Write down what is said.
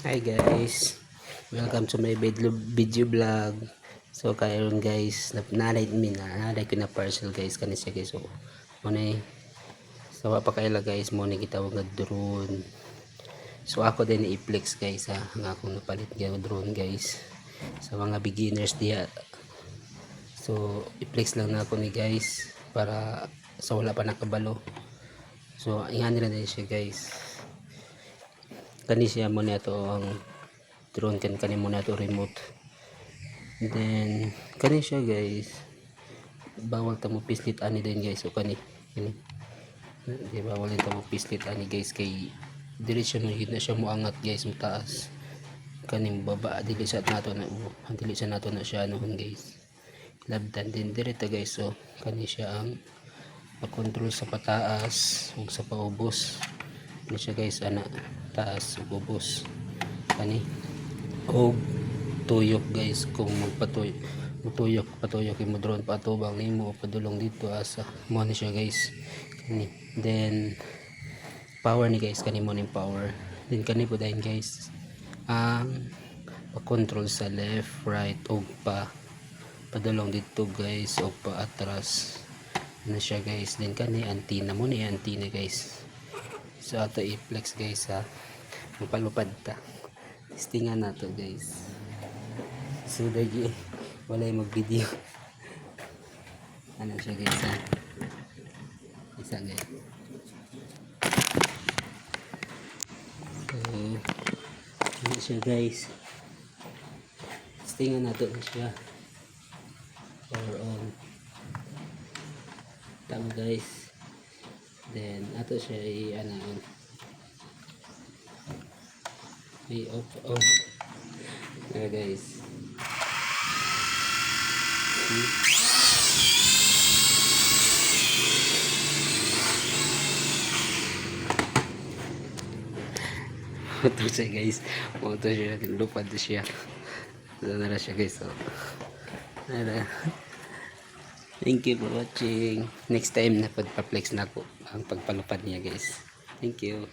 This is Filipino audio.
Hi guys, welcome to my video vlog. So karon guys, nanay ko na parcel guys kani siya guys. So muna sawa pa kaila guys, muna gitawag nga drone. So ako din i-flex guys ha, nga akong napalit nga drone guys. Sa mga beginners diha. So i-flex lang na ako ni guys para sa wala pa nakabalo. So ingani na din siya guys. Kani siya muna ito ang drone kani muna ito remote. Then kani siya guys, bawal ta mo pislit ani din guys. So kani di bawal ta mo pislit ani guys kay diretso na yun na siya mo angat guys mo taas. Kani baba dili sa nato na siya noon guys. Labdan din diretso guys. So kani siya ang makontrol sa pataas ug sa paubos. Kani siya guys ana taas ug ubos. Kani og tuyok guys kung patuyok mo drone patubang nimo o padulong dito asa mo ni siya guys. Kani then power ni guys, kani mo ning power. Then kani po dahin guys ang pa-control sa left, right og padulong dito guys o pa atras na siya guys. Then kani antenna mo ni antenna guys. So ato i-flex guys ha, mapalupad ta, testingan nato guys. So dagi walay mag video ano siya guys ha, isa guys. So ano siya guys, testingan nato na siya. Power on tama guys. Then ato siya i-ano i-off na guys. Ito siya guys, ito siya, lupad siya. Ito na siya guys. So thank you for watching. Next time na pagpa-flex na ako ang pagpalupad niya guys. Thank you.